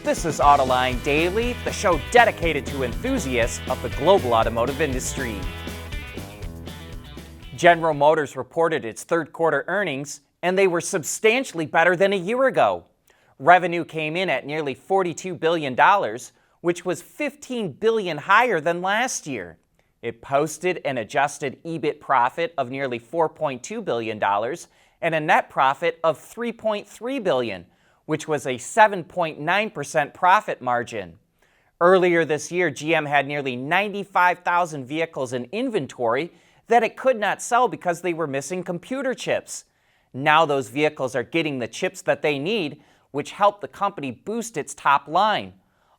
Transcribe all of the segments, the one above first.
This is Autoline Daily, the show dedicated to enthusiasts of the global automotive industry. General Motors reported its third quarter earnings, and they were substantially better than a year ago. Revenue came in at nearly $42 billion, which was $15 billion higher than last year. It posted an adjusted EBIT profit of nearly $4.2 billion and a net profit of $3.3 billion, which was a 7.9% profit margin. Earlier this year, GM had nearly 95,000 vehicles in inventory that it could not sell because they were missing computer chips. Now those vehicles are getting the chips that they need, which helped the company boost its top line.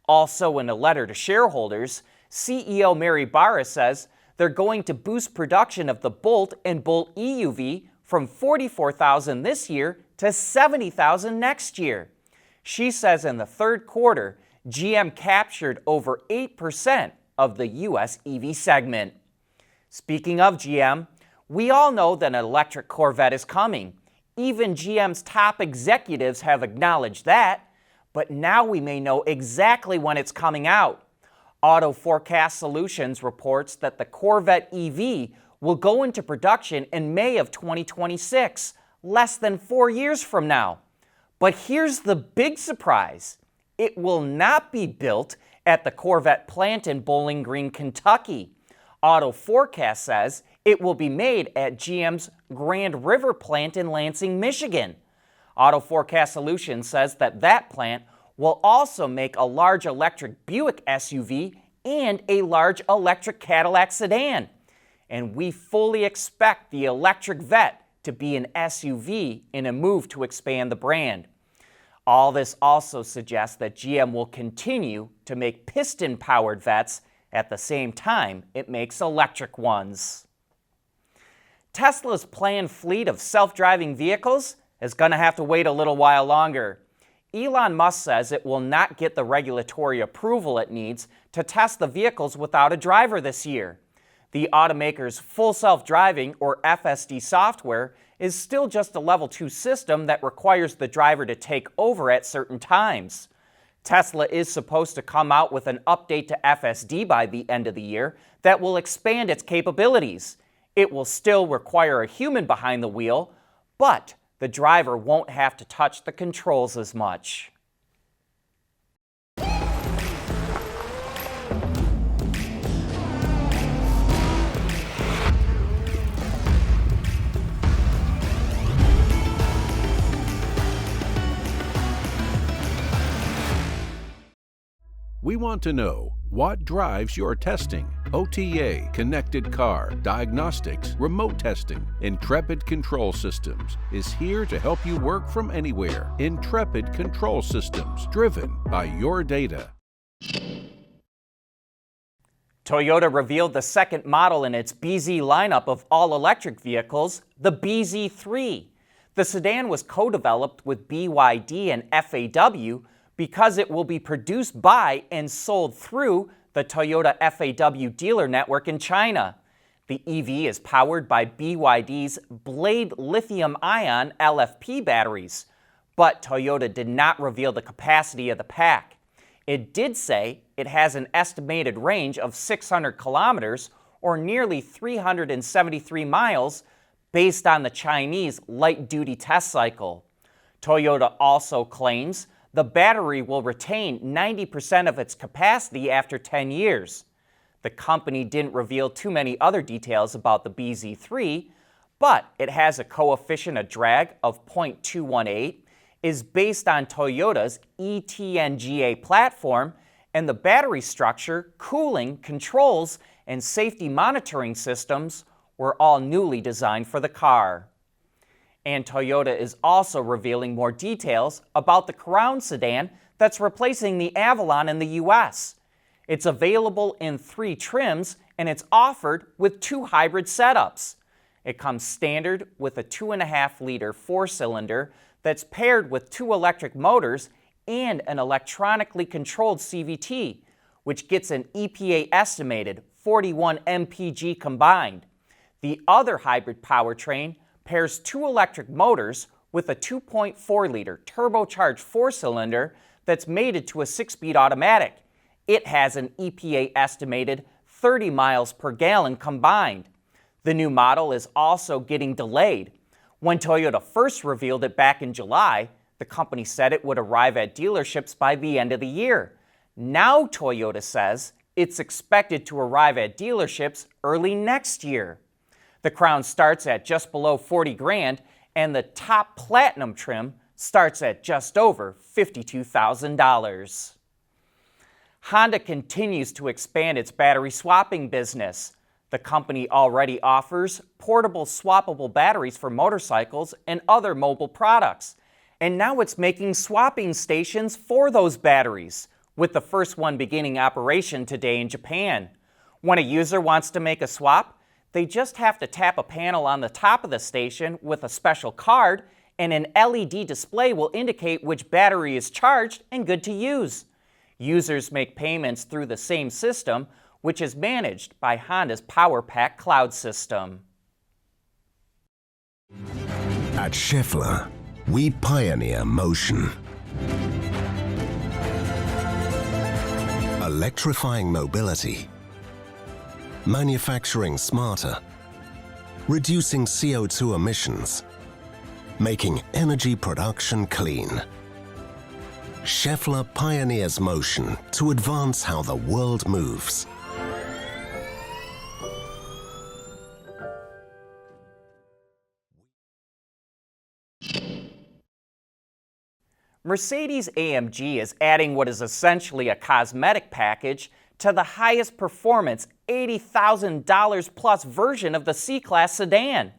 Also, in a letter to shareholders, CEO Mary Barra says they're going to boost production of the Bolt and Bolt EUV from 44,000 this year to 70,000 next year. She says in the third quarter, GM captured over 8% of the U.S. EV segment. Speaking of GM, we all know that an electric Corvette is coming. Even GM's top executives have acknowledged that, but now we may know exactly when it's coming out. Auto Forecast Solutions reports that the Corvette EV will go into production in May of 2026, less than 4 years from now. But here's the big surprise. It will not be built at the Corvette plant in Bowling Green, Kentucky. Auto Forecast says it will be made at GM's Grand River plant in Lansing, Michigan. Auto Forecast Solutions says that plant will also make a large electric Buick SUV and a large electric Cadillac sedan. And we fully expect the electric Vette to be an SUV in a move to expand the brand. All this also suggests that GM will continue to make piston-powered Vettes at the same time it makes electric ones. Tesla's planned fleet of self-driving vehicles is going to have to wait a little while longer. Elon Musk says it will not get the regulatory approval it needs to test the vehicles without a driver this year. The automaker's full self-driving, or FSD software, is still just a Level 2 system that requires the driver to take over at certain times. Tesla is supposed to come out with an update to FSD by the end of the year that will expand its capabilities. It will still require a human behind the wheel, but the driver won't have to touch the controls as much. We want to know what drives your testing. OTA, connected car, diagnostics, remote testing. Intrepid Control Systems is here to help you work from anywhere. Intrepid Control Systems, driven by your data. Toyota revealed the second model in its bZ lineup of all-electric vehicles, the bZ3. The sedan was co-developed with BYD and FAW because it will be produced by and sold through the Toyota FAW dealer network in China. The EV is powered by BYD's Blade lithium-ion LFP batteries, but Toyota did not reveal the capacity of the pack. It did say it has an estimated range of 600 kilometers, or nearly 373 miles, based on the Chinese light-duty test cycle. Toyota also claims the battery will retain 90% of its capacity after 10 years. The company didn't reveal too many other details about the bZ3, but it has a coefficient of drag of 0.218, is based on Toyota's ETNGA platform, and the battery structure, cooling, controls, and safety monitoring systems were all newly designed for the car. And Toyota is also revealing more details about the Crown sedan that's replacing the Avalon in the U.S. It's available in 3 trims, and it's offered with 2 hybrid setups. It comes standard with a 2.5-liter 4-cylinder that's paired with 2 electric motors and an electronically controlled CVT, which gets an EPA estimated 41 mpg combined. The other hybrid powertrain pairs 2 electric motors with a 2.4-liter turbocharged four-cylinder that's mated to a 6-speed automatic. It has an EPA estimated 30 miles per gallon combined. The new model is also getting delayed. When Toyota first revealed it back in July, the company said it would arrive at dealerships by the end of the year. Now Toyota says it's expected to arrive at dealerships early next year. The Crown starts at just below $40,000, and the top Platinum trim starts at just over $52,000. Honda continues to expand its battery swapping business. The company already offers portable swappable batteries for motorcycles and other mobile products. And now it's making swapping stations for those batteries, with the first one beginning operation today in Japan. When a user wants to make a swap, they just have to tap a panel on the top of the station with a special card, and an LED display will indicate which battery is charged and good to use. Users make payments through the same system, which is managed by Honda's PowerPack cloud system. At Schaeffler, we pioneer motion. Electrifying mobility, manufacturing smarter, reducing CO2 emissions, making energy production clean. Schaeffler pioneers motion to advance how the world moves. Mercedes-AMG is adding what is essentially a cosmetic package to the highest performance $80,000 plus version of the C-Class sedan.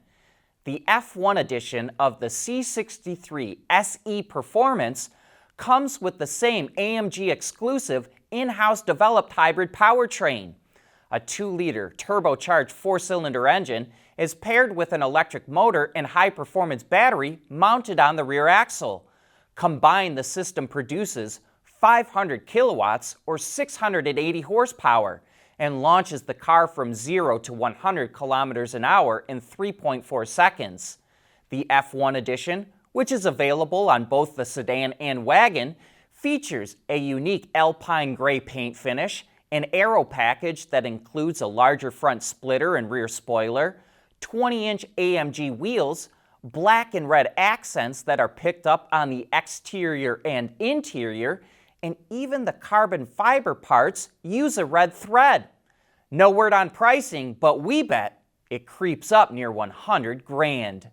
The F1 edition of the C63 SE Performance comes with the same AMG exclusive in-house developed hybrid powertrain. A 2-liter turbocharged 4-cylinder engine is paired with an electric motor and high-performance battery mounted on the rear axle. Combined, the system produces 500 kilowatts or 680 horsepower and launches the car from 0 to 100 kilometers an hour in 3.4 seconds. The F1 edition, which is available on both the sedan and wagon, features a unique alpine gray paint finish, an aero package that includes a larger front splitter and rear spoiler, 20-inch AMG wheels, black and red accents that are picked up on the exterior and interior, and even the carbon fiber parts use a red thread. No word on pricing, but we bet it creeps up near $100,000.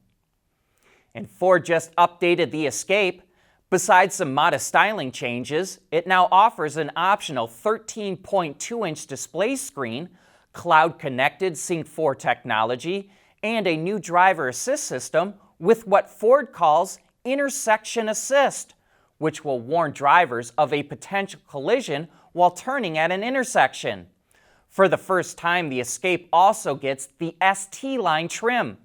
And Ford just updated the Escape. Besides some modest styling changes, it now offers an optional 13.2-inch display screen, cloud-connected Sync 4 technology, and a new driver assist system with what Ford calls intersection assist, which will warn drivers of a potential collision while turning at an intersection. For the first time, the Escape also gets the ST line trim.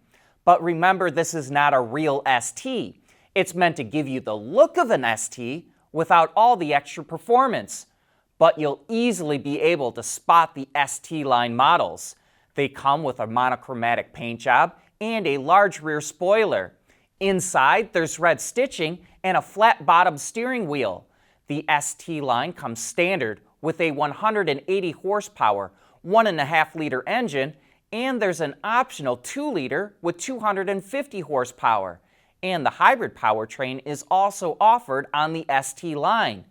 But remember, this is not a real ST. It's meant to give you the look of an ST without all the extra performance. But you'll easily be able to spot the ST line models. They come with a monochromatic paint job and a large rear spoiler. Inside, there's red stitching and a flat-bottom steering wheel. The ST line comes standard with a 180 horsepower, 1.5-liter engine, and there's an optional 2-liter with 250 horsepower. And the hybrid powertrain is also offered on the ST line.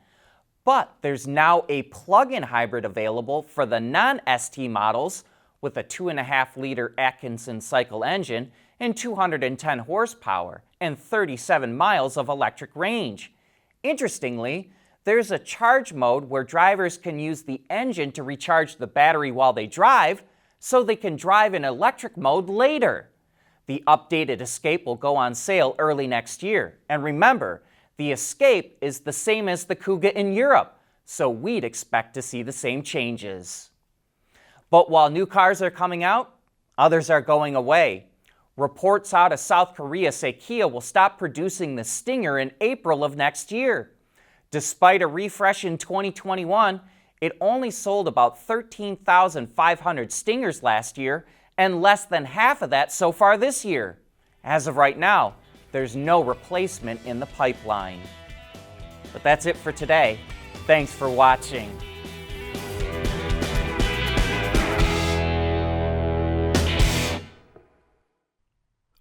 But there's now a plug-in hybrid available for the non-ST models with a 2.5-liter Atkinson cycle engine and 210 horsepower and 37 miles of electric range. Interestingly, there's a charge mode where drivers can use the engine to recharge the battery while they drive, so they can drive in electric mode later. The updated Escape will go on sale early next year. And remember, the Escape is the same as the Kuga in Europe, so we'd expect to see the same changes. But while new cars are coming out, others are going away. Reports out of South Korea say Kia will stop producing the Stinger in April of next year. Despite a refresh in 2021, it only sold about 13,500 Stingers last year and less than half of that so far this year. As of right now, there's no replacement in the pipeline. But that's it for today. Thanks for watching.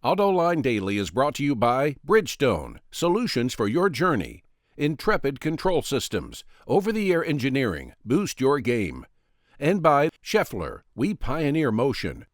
Autoline Daily is brought to you by Bridgestone, solutions for your journey. Intrepid Control Systems, over-the-air engineering, boost your game. And by Scheffler, we pioneer motion.